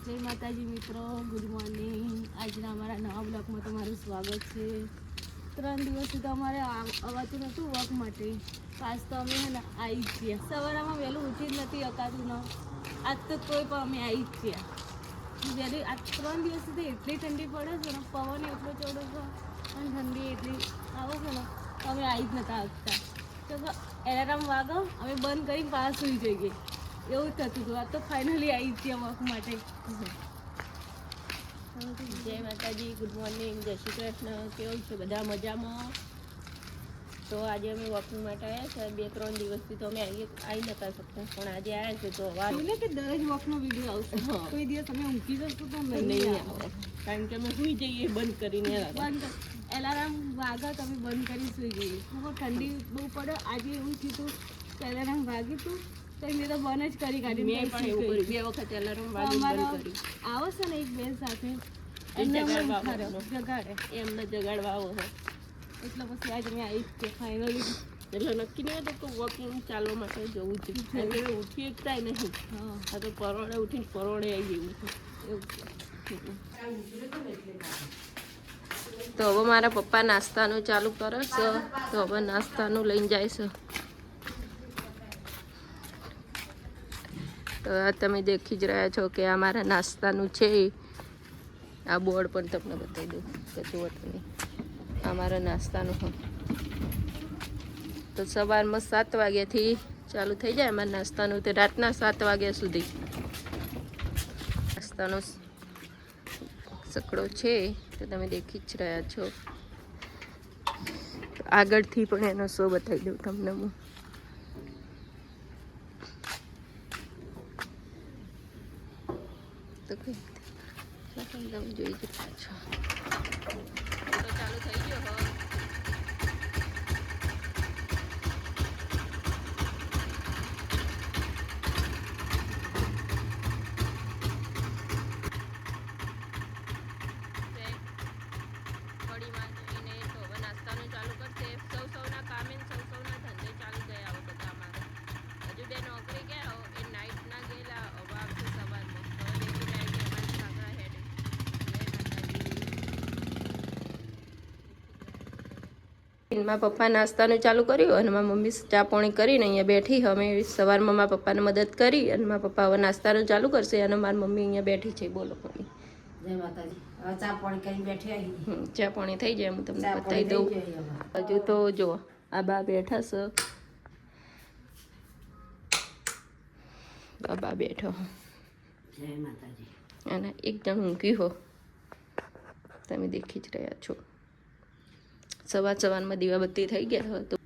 જય માતાજી મિત્રો, ગુડ મોર્નિંગ. આજના અમારા નવા બ્લોગમાં તમારું સ્વાગત છે. 3 દિવસથી તો અમારે અવાતું નહોતું વોક માટે. આજ તો અમે હે ને આવી જ છીએ. સવારમાં વહેલું ઉઠી જ નથી અકાતું ન. આજ તો કોઈ પણ અમે આવી જ છીએ. જ્યારે આ 3 દિવસથી તો એટલી ઠંડી પડે છે ને, પવન એટલો ચોડો છે અને ઠંડી એટલી આવે છે ને, અમે આવી જ નહોતા આવતા. તો એલાર્મ વાગો અમે બંધ કરીને પાસ સુઈ જઈએ, એવું થતું હતું. આ તો ફાઇનલી આવી જ છીએ વોક માટે. જય માતાજી, ગુડ મોર્નિંગ, જય શ્રી કૃષ્ણ. કેવું છે બધા? મજામાં? તો આજે અમે વોકિંગ માટે આવ્યા છે. 2-3 દિવસથી તો અમે આવી નતા શકતા, પણ આજે આવ્યા છે. તો એટલે કે દરરોજ વોકનો વિડીયો આવશે. કોઈ દિવસ અમે ઊંઘી જશું તો નહીં આવે, કારણ કે અમે સુઈ જઈએ બંધ કરીને. એલાર્મ વાગે તો અમે બંધ કરી સુઈ જઈએ. ઠંડી બહુ પડે. આજે એવું થયું કે એલાર્મ વાગ્યું હતું તો મેં તો બંધ જ કરી કાઢી. મેં પણ એવું કર્યું 2 વખત એલાર્મ વાગ્યું બંધ કરી. આવો છે ને એક બેન સાથે એમને જગાડે, એમને જગાડવા આવો હો. એટલે પછી આજે મેં આવી જ ફાઇનલી. એટલે નક્કી નહીં હતું કે વોકિંગ ચાલવા માટે જવું છે. ઉઠી એકતા નહીં. હા, તો પરોળે ઉઠીને પરોળે આવી ગયું છે એવું છે. તો હવે મારા પપ્પા નાસ્તાનું ચાલુ કરે છે. તો હવે નાસ્તાનું લઈને જાય છે. તો તમે દેખી જ રહ્યા છો કે આ મારા નાસ્તાનું છે. આ બોર્ડ પણ તમને બતાવી દઉં કે જુઓ તમે. આ મારા નાસ્તાનું હોય તો સવારમાં 7 વાગ્યાથી ચાલુ થઈ જાય અમારા નાસ્તાનું, તે રાતના 7 વાગ્યા સુધી નાસ્તાનો સકડો છે. તો તમે દેખી જ રહ્યા છો. આગળથી પણ એનો શો બતાવી દઉં તમને હું. તો કઈ તમે જોઈ જ રહ્યા છો. તો ચાલુ થઈ ગયો હવે. મારા પપ્પા નાસ્તાનું ચાલુ કર્યું અને મારા મમ્મી ચા પાણી કરીને અહીંયા બેઠી. અમે સવારમાં મારા પપ્પાને મદદ કરી અને મારા પપ્પા હવે નાસ્તાનું ચાલુ કરશે અને મારી મમ્મી અહીંયા બેઠી છે. બોલો મમ્મી. જય માતાજી. ચા પાણી કરીને બેઠી આવી. ચા પાણી થઈ જાય હું તમને બતાવી દઉં. હજુ તો જો આ બા બેઠા છે. બા બેઠો. જય માતાજી. અને એક જણ ઊંઘી હો, તમે દેખી જ રહ્યા છો. સવારમાં દીવાબત્તી થઈ ગયા હોય તો.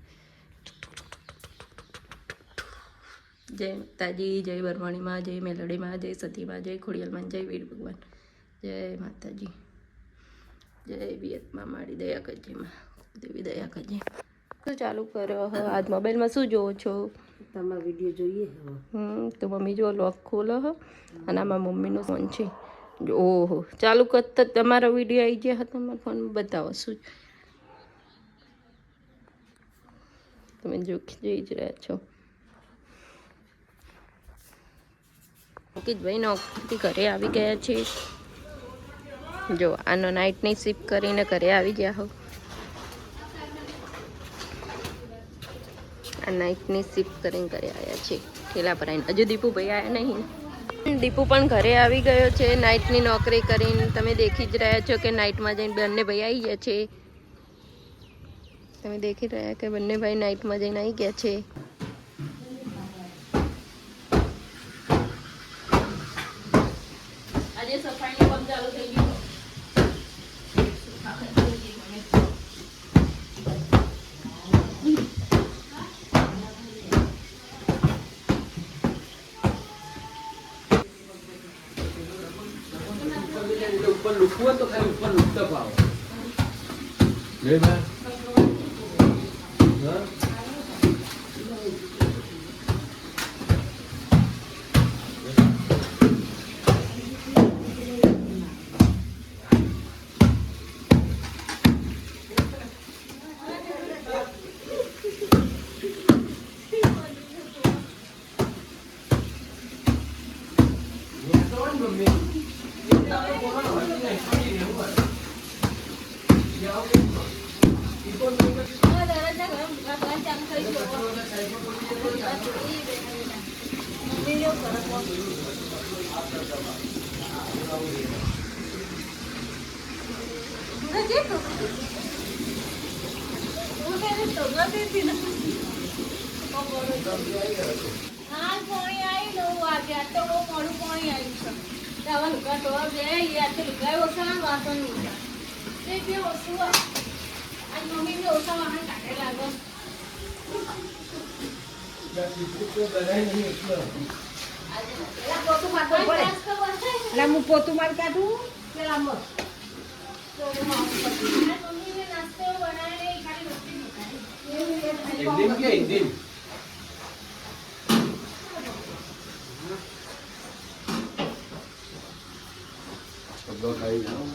જય માતાજી, જય બરવાણીમાં, જય મેલડીમાં, જય સતીમાં, જય ખોડિયાલમાં, જય વીર ભગવાન. જય માતાજી, જય વિયતમાં મારી દયા કરજે માં, દેવી દયા કરજે. શું ચાલુ કર્યો હવે? આજ મોબાઈલમાં શું જોવો છો? તમારો વિડીયો જોઈએ. તો મમ્મી જો લોક ખોલો હો અને આમાં મમ્મીનો ફોન છે. ઓહો, ચાલુ કરતા તમારો વિડીયો આવી ગયા હતા તમારા ફોનમાં. બતાવો શું તમે જોઈ જ રહ્યા છો. અંકિતભાઈ નોકરીથી ઘરે આવી ગયા છે. જો આનો નાઇટની શિફ્ટ કરીને ઘરે આવી ગયા હો. આ નાઇટની શિફ્ટ કરીને ઘરે આવ્યા છે ઠેલા પર આવીને. હજુ દીપુભાઈ આવ્યા નહીં. દીપુ પણ ઘરે આવી ગયો છે નાઇટની નોકરી કરીને. તમે દેખી જ રહ્યા છો કે નાઇટમાં જઈને બંને ભાઈ આવી ગયા છે. તમે દેખી રહ્યા કે બંને ભાઈ નાઇટમાં જઈને આવી ગયા છે. આજે સફાઈનું કામ ચાલુ થઈ ગયું. ઉપર લુકવું તો ખાલી ઉપર લુકતા પાવો. લે બા. હા. મમ્મી એટલે હું પોતું માર કાઢું પેલા મસ્ત એકદમ કે એકદમ તો ખાઈ જાઓ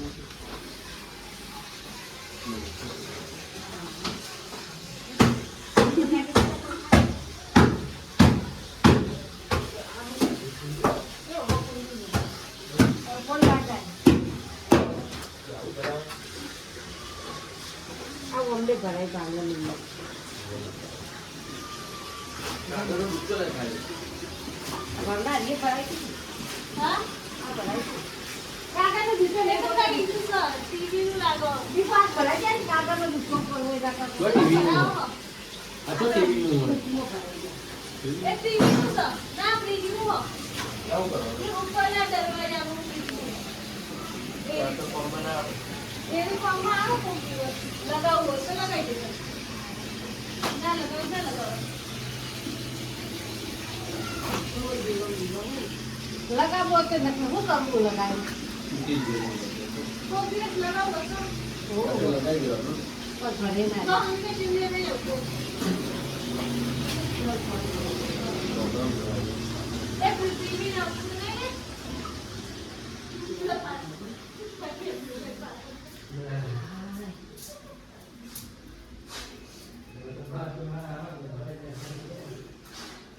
ભરાય ભાંગવાની ભરનાર એ ભરાય છે આ ભરાય છે કાકાનો દીકરો ને ભરાય છે કાકાનો દીકરો કરવો એ કાકા આ તો ટીવી નું લગાવો તો નથી હું કરવું લગાવ્યું લગાવી દેવાનું ભરે ના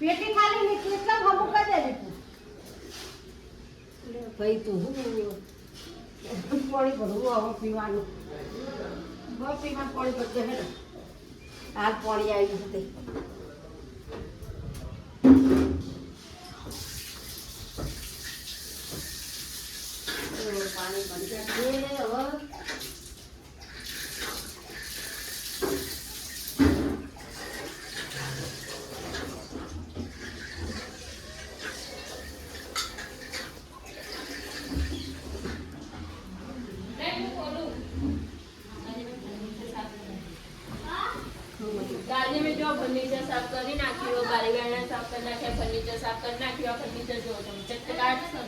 પેટી ખાલી ને કેટલા ખબુ કરી દે તું ભાઈ તું હું પાણી ભરવું હવે પીવાનું બહુ પીવાનું પાણી ભરજે હે આ પાણી આવી હતી પાણી ભરી જાય હવે આજે મેં જો ફર્નિચર સાફ કરી નાખ્યો બારી બારણા સાફ કરી નાખ્યા ફર્નિચર સાફ કરી નાખ્યો ફર્નિચર જો તમે ચકચકાટ છે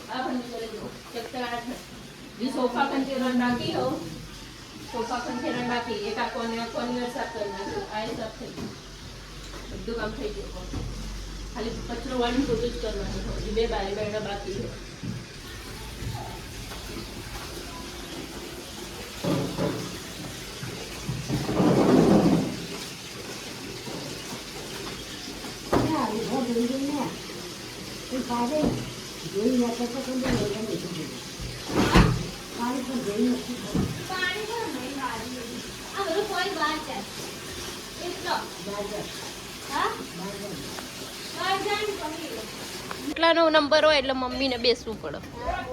આ ફર્નિચર જો ચકચકાટ છે જે સોફા કંચેરણ બાકી હો સોફા કંચેરણ બાકી એક આ કોર્નર સાફ કરી નાખ્યો આ સાફ થઈ ગયું બધું કામ થઈ ગયું ખાલી કચરો વાળી પોતું જ કરવાનું છે બે બારી બારણા બાકી છે એટલાનો નંબર હોય એટલે મમ્મીને બેસવું પડે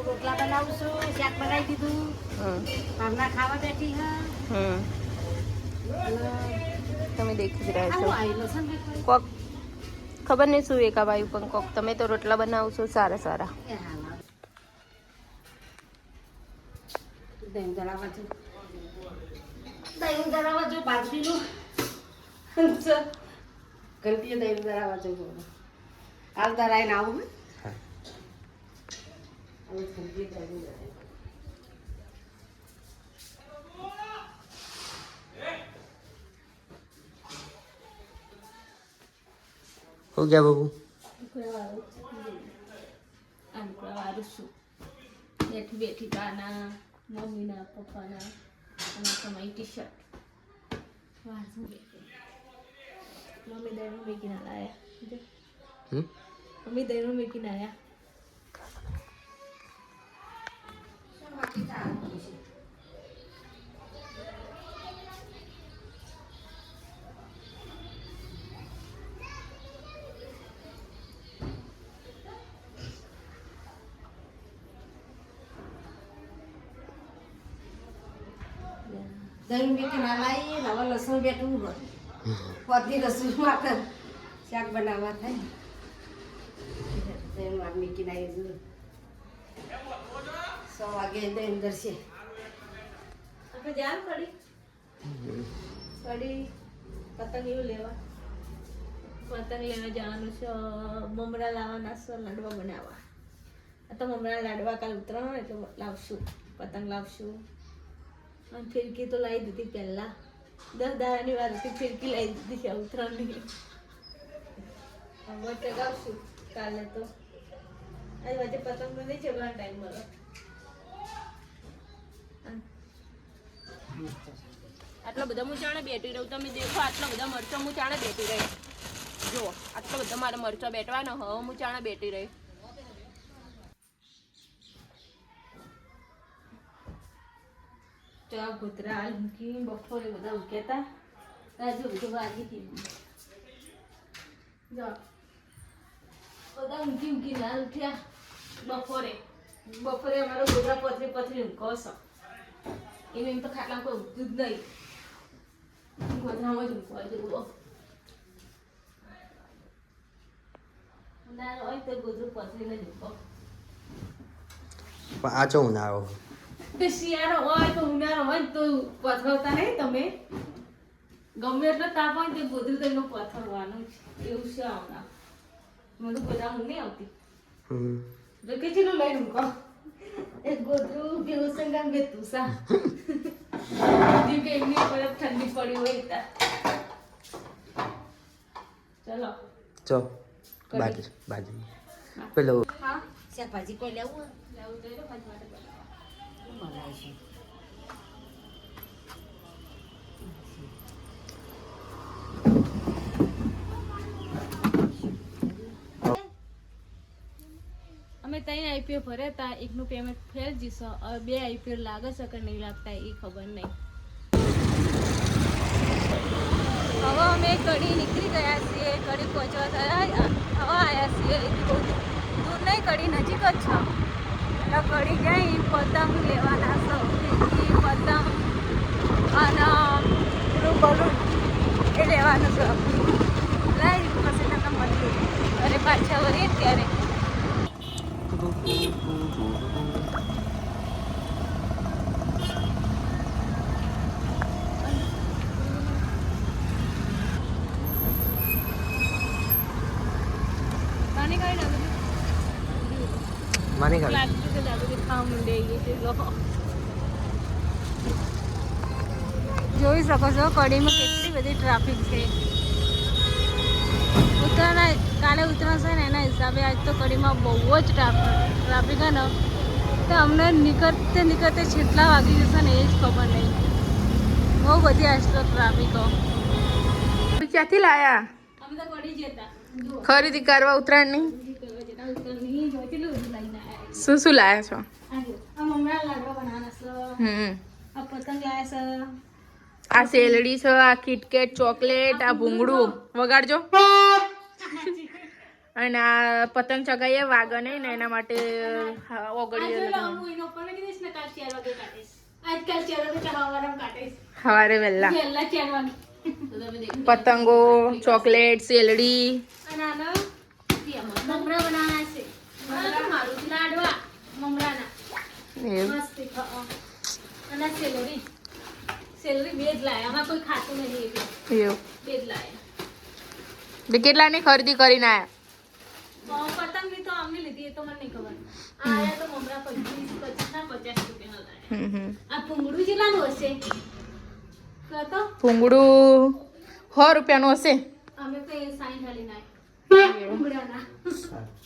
રોટલા બનાવશું શાક બનાવી દીધું ભાવના ખાવા બેઠી હા તમે દેખી જ રહ્યા છો આવેલો છે ને કોક ખબર નહીં શું એકા ભાઈ પણ કોક તમે તો રોટલા બનાવશો સારા સારા દહીં ધરાવા જો બાજરીનું ગલતી દહીં ધરાવા જો હાલ ધરાઈને આવું હો ગયા બાબુ વારું છું બેઠી બેઠી બાના મમ્મીના પપ્પાના અને તમારી ટી શર્ટ વારું મમ્મી દહીંનું મેકીને લાયા મમ્મી દહીંનું મેકીને આવ્યા દહીં મેથી ના લાવીએ ને હવે લસણ બેઠું હોય પતિ લસણ માટે શાક બનાવવા થાય દહીં માં મીઠી નાખી 100 વાગે દહીં દરશે આપણે જાણ પડી પતંગ એવું લેવા જવાનું છે મમરા લાવવાના છે લાડવા બનાવવા આ તો મમરા લાડવા કાલ ઉતરવાનું એટલે લાવશું પતંગ લાવશું અને ફિરકી તો લાવી દીધી પહેલા 10 દાડાની વાર હતી ફિરકી લાવી દીધી છે ઉતરાણની હવે ચગાવશું કાલે તો આજ વચ્ચે પતંગ નહીં ચગાવવાનો ટાઈમ મળે આટલા બધા હું ચાણે બેઠી રહું તમે દેખો આટલા બધા મરચા હું ચાણે બેઠી રહી જો આટલા બધા મારા મરચા બેઠવાના હવે હું ચાણે બેઠી રહી ચા કૂતરા હાલ મૂકી બપોરે બધા ઉકેતા રાજુ બધું વાગી હતી જો બધા ઊંઘી ના ઉઠ્યા બપોરે અમારો ગોદરા પથરી ઊંઘો છો એમ તો ખાટલા કોઈ ઊંઘતું જ નહીં ગોદરામાં જ ઊંઘવા જેવું ઉનાળો હોય તો ગોદરું પથરીને જ ઊંઘો પણ આ ચો ઉનાળો તે શિયાળો હોય તો ઉનાળો હોય તો પથરાવતા નહીં તમે ગમે એટલો તાપ હોય ને તે ગોદરું તો એનું પથરવાનું છે એવું છે આવના મને બધા ઊંઘ નહીં આવતી જો કે ચીલો લઈને ઊંઘો એક ગોદરું ભેગું સંગામ બે તુસા જીવ કે એમની ઉપર ઠંડી પડી હોય ત્યાં ચલો ચો બાજુ પેલો હા શાકભાજી કોઈ લેવું તો એ ભાજી માટે બનાવવા છે અમે 3 આઈપીઓ ભર્યા હતા એકનું પેમેન્ટ ફેર જશે હવે 2 આઈપીઓ લાગે છે કે નહીં લાગતા એ ખબર નહીં હવે અમે કડી નીકળી ગયા છીએ કડી પહોંચવા થયા હવે આવ્યા છીએ બહુ દૂર નહીં કડી નજીક જ છે એટલે કડી જઈ પતંગ લેવાના છે પતંગ અને બલૂન એ લેવાનું છે લાઈ પછી તમને મળીએ અરે પાછા વળીએ ત્યારે માની ગયો જોઈ શકો છો કડીમાં કેટલી બધી ટ્રાફિક છે કાલે ઉતરાણ છે ને એના હિસાબે આજ તો કડીમાં બહુ જ ટ્રાફિક છે ને તો અમને નીકળતે છેટલા વાગી જશે ને એ જ ખબર નહીં બહુ બધી આજ તો ટ્રાફિકો ક્યાંથી લાયા અમે તો કડી જતા ખરીદી કરવા ઉત્તરાયણની શું શું લાયા છો આ પતંગ લાયા છે આ શેલડી છે આ કિટકેટ ચોકલેટ આ ભૂંગળું વગાડજો અને આ પતંગ ચગાઈએ વાગે નહીં ને એના માટે ઓગળીએ સવારે વહેલા પતંગો ચોકલેટ શેલડી મમરા બનાવવાના છે લાડવા મમરાના મસ્ત અને સેલરી બે જ લાયા આમાં કોઈ ખાતું નથી એવું બે જ લાયા કેટલાની ખરીદી કરીને આયા પતંગ ની તો અમને લીધી એ તો મને નહીં ખબર આયા તો મમરા 25 ના 50 રૂપિયા લાયા આ ભૂંગળું કેટલાનું હશે કતો ભૂંગળું 100 રૂપિયાનું હશે અમે તો 60 વાળી ના ભૂંગળાના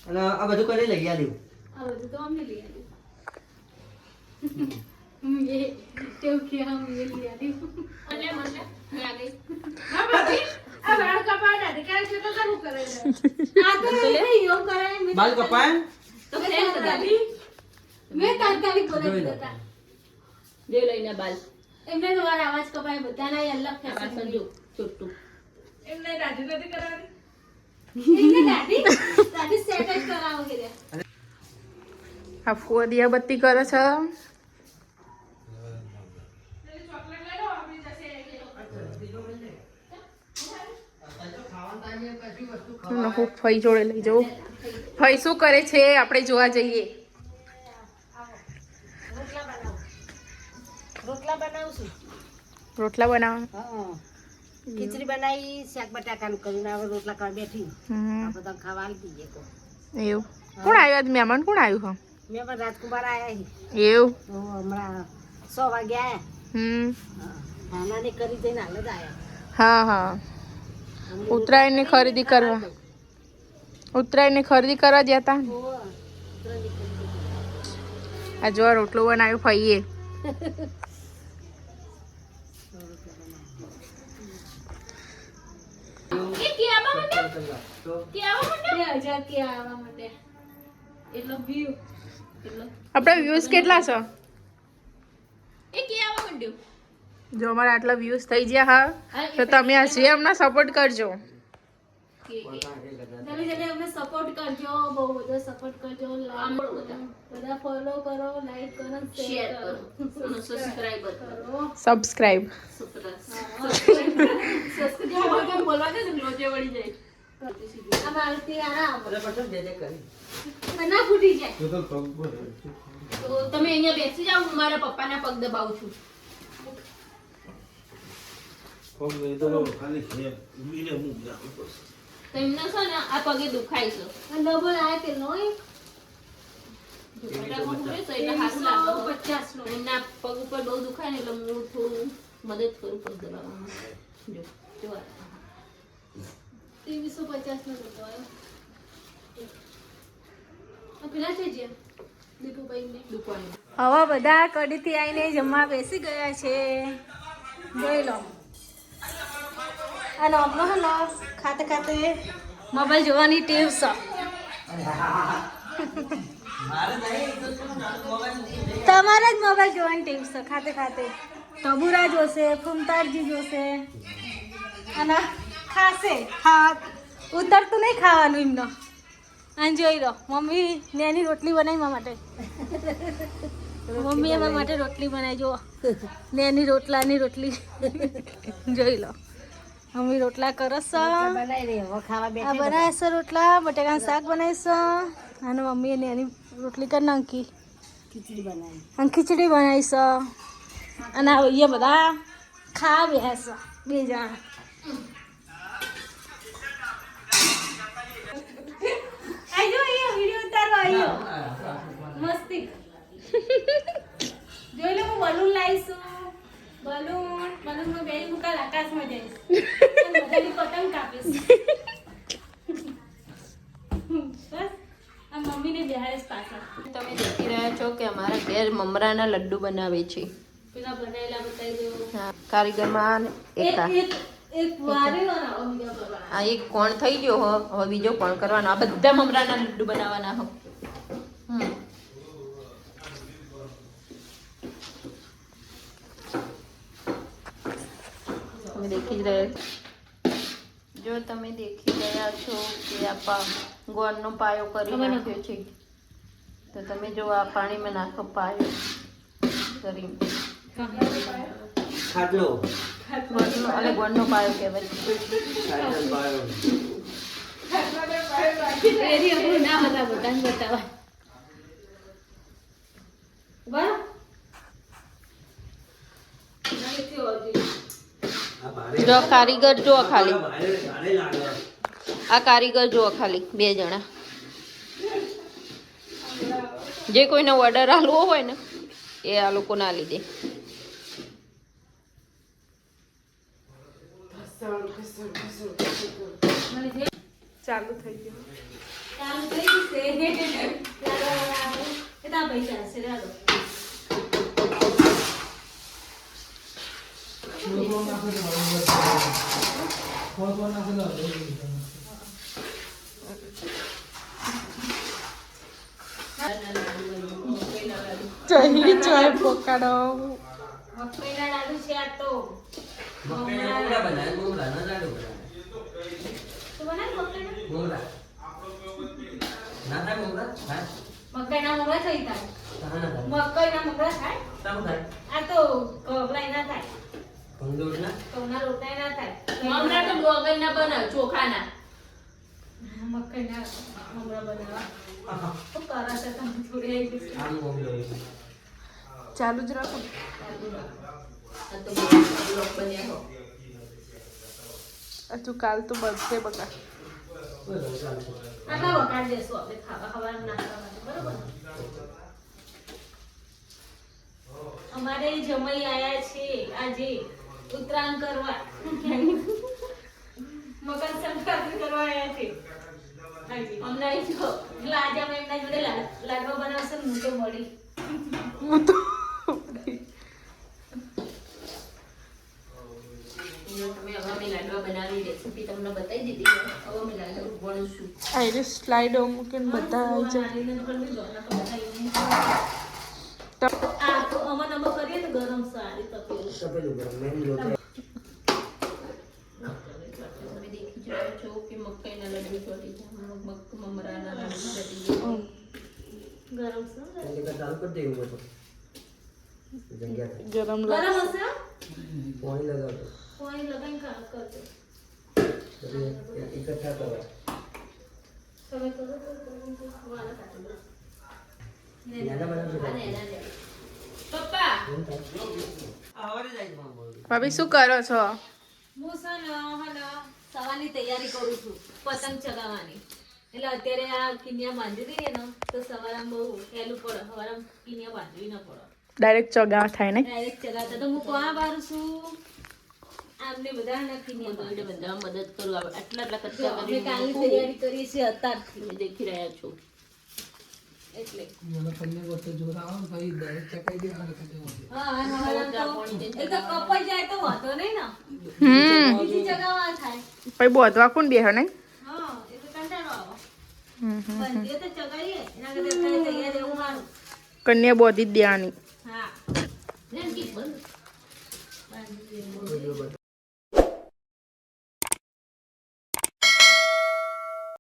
અને આ બધું કરી લઈ આવ્યું આ બધું તો અમને લઈ આવ્યું ये तेव किया हम ये लिया दी મને મને આ ગઈ ના બાકી આ વાળ કપાડા દે કે છે તો કરું કરે આ તો યો કરે બાલ કપાય તો ફેર દાદી મે તાત્કાલિક બોલે દેતા જે લઈને બાલ એમને તો વાર આવાજ કપાય બધાના અલગ આ ફેશન સંજુ ચોટ્ટું એમને દાઢી સેટ જ કરાવો કે રે. આ ફુવા દિયાબત્તી કરે છે. હું ફઈ જોડે લઈ જવું. ફઈ શું કરે છે આપણે જોવા જઈએ. રોટલા બનાવું છું. રોટલા બનાવવા. હા. ખીચડી બનાવી શાક બટાકાનું કરીને હવે રોટલા કરવા બેઠી. આ બધા ખાવા આવી દઈએ કો. એવું કોણ આવ્યું આજ મહેમાન કોણ આવ્યું મેં પણ રાજકુમાર આયા છે એવું તો હમણાં 6 વાગે આયા. નાનાને કરી જઈને હાલ જ આયા. હા હા ઉત્તરાયણની ખરીદી કરવા ગયા હતા. આ જો રોટલો બનાવ્યો ફઈએ. એ કે આવા માટે 2000 કે આવા માટે એટલો વ્યૂ એટલો આપણા વ્યૂઝ કેટલા છે? એ કે આવા માંડ્યું જો અમારા આટલા વ્યૂઝ થઈ ગયા હા તો તમે હજી અમને સપોર્ટ કરજો. જલ્દી અમને સપોર્ટ કરજો, બહુ બધો સપોર્ટ કરજો. બધા ફોલો કરો, લાઈક કરો, શેર કરો અને સબસ્ક્રાઇબ કરો. સબસ્ક્રાઇબ સબસ્ક્રાઇબ બોલવા દે ને લોજે વળી જાય. આ માલતી આરામ અરે પછી જે કરી ના ફૂટી જાય. તો તમે અહીંયા બેસી જાઓ, હું મારા પપ્પાના પગ દબાવું છું. તો એમને છે ને આ પગે દુખાય છે. આ ડબલ આયા કે નો એક ફટાફટ ઉભરે તો એટલે હાથ લાગે. 50 નો એમના પગ ઉપર બહુ દુખાય ને એટલે હું થોડું મદદ કરું પગ દબાવવામાં. જો જો આ. 350 નો હતો આ પેલા છે જે દીપુભાઈ ને દુખવાનું. હવે બધા કડીથી આવીને જમવા બેસી ગયા છે. જોઈ લો અને અમને હે ને ખાતે ખાતે મોબાઈલ જોવાની ટેવ છે. તમારે જ મોબાઈલ જોવાની ટેવ છે ખાતે ખાતે. ટબુરા જોશે, ફૂમતારજી જોશે અને ખાશે. હા ઉતરતું નહીં ખાવાનું એમનો. અને જોઈ લો મમ્મી નેની રોટલી બનાવી મારા માટે. મમ્મીએ મારા માટે રોટલી બનાવી જુઓ. નેની રોટલાની રોટલી જોઈ લો. મમ્મી રોટલા કરસ. બનાવી રહી હવે ખાવા આ બેઠી. બનાવે છે રોટલા, બટાકાનું શાક બનાવીશ અને મમ્મીએ નેની રોટલી કરી નાખી ખીચડી બનાવી. અને ખીચડી બનાવીશ અને અહીંયા બધા ખાવા બેસે 2 જણા. આજો અહીંયા વિડિયો ઉતારવા આવ્યો મસ્તી. જોઈ લો હું બલૂન લાવીશું. બલૂનમાં બે મુકાલ આકાશમાં જઈશ અને બધાની પતંગ કાપીશ. બસ આ મમ્મીને બેહાડીશ પાછળ. તમે દેખી રહ્યા છો કે અમારા ઘેર મમરાના લડ્ડુ બનાવે છે. પેલા બનાવેલા બતાવી દો. હા, કારીગરમાં એકતા. એક વારે બનાવો બીજા પર. આ એક કોણ થઈ ગયો હો, હવે બીજો કોણ કરવાનો. આ બધા મમરાના લડ્ડુ બનાવવાના હો. તમે દેખી જ રહ્યા જો તમે દેખી રહ્યા છો કે આ ગોળનો પાયો કરી નાખ્યો છે. તો તમે જો આ પાણીમાં નાખો પાયો કરી ખાટલો ગોળનો અને ગોળનો પાયો કહેવાય. એરી આપણું ના બતાને બતાવા. બરાબર જો કારીગર જો ખાલી આ કારીગર જો ખાલી 2 જણા. જે કોઈને ઓર્ડર આલવો હોય ને એ આ લોકો ના લીધે. ચાલુ થઈ ગયું. ચાલુ થઈ ગયું છે. એતા ભાઈ ચાલશે રાડો. ચહી ચોય પકડો મગફળીના લાડુ છે આ તો. મકાઈના મોંગરા બનાવે, મોંગરાના લાડુ બનાવે. તું બનાવ મગફળીના? મોંગરા. ના થાય મોંગરા? થાય. મગફળીના મોંગરા થઈ થાય. હા, ના થાય. મગફળીના મોંગરા થાય? સારું થાય. આ તો કપડાય ના થાય. ભંડોળના? ઘઉંના રોટલા ના થાય. મમરા તો ડોગરના બનાવ ચોખાના. મગફળીના મોંગરા બનાવવા. શું કરો છો તમે? થોડી આવી ગઈ છે. આમ મોંગરો. ચાલુ જ રાખો. આ તો બ્લોક બન્યા હો. હજુ કાલ તો બનશે બકા. બરાબર, ચાલશે. આટલા વઘાર દેશું આપણે ખાવાનું નાસ્તા માટે, બરોબર ને? અમારે જમાઈ આયા છે આજે ઉત્તરાયણ કરવા. મકર સંક્રાંતિ કરવા આયા છે આજે. અમને અહીં જો એટલે આજે અમે એમના જોડે લાડવા બનાવશે ને હું તો મળી. હું તો તમે હવે અમે લાડવા બનાવી રેસીપી તમને બતાવી દીધી હવે અમે લાડવા વણશું. આઈરે સ્લાઇડો મૂકીને બધા આવી જાય. આ તો અમન અમન કરીએ તો ગરમ સારી તપેલું. તપેલું ગરમ, મેન લોટ. તમે દેખી જ રહ્યો છો કે મકાઈના લાડુ ચોટી જાય, મમરાના લાડુ ચોટી જાય. ગરમ છે એટલે ચાલુ કરી દેવું બધું. જગ્યા થાય. ગરમ ગરમ હશે પાણી લગાવતો. કોઈ લગાઈને કામ કરજો. પછી એકઠા કરવા. તમે કરો તો વાળા કાઢો બસ. નાના બનાવજો. અને એના લે. પપ્પા એમ થાય. આવડે જાય માં બોલ. ભાભી શું કરો છો? હું છે ને સવારની તૈયારી કરું છું પતંગ ચગાવવાની. એટલે અત્યારે આ કિનિયા બાંધી દઈએ ને તો સવારે બહુ હેલું પડે. સવારે કિનિયા બાંધવી ન પડે. ડાયરેક્ટ ચગા થાય ને? ડાયરેક્ટ ચગાવતા તો હું કોણ બારું છું આમને બધા ના કિનિયા હું બાંધે. તો બધા મદદ કરું આટલા કચ્ચા અમે કરી કાલની તૈયારી કરીએ છીએ અત્યારથી. તમે દેખી રહ્યા છો. એટલે હા, એ તો કપાઈ જાય તો વાંધો નહીં ને. બીજી ચગાવવા થાય. પછી બોધવા કોણ બેહ ને? હા એ તો કંટાળો આવે. બંધીએ તો ચગાવીએ એના કરતા અત્યારે તૈયાર રહેવું સારું. કન્યા બોધી જ દેવાની. હા જેમ કે બંધ. બાંધી દઈએ.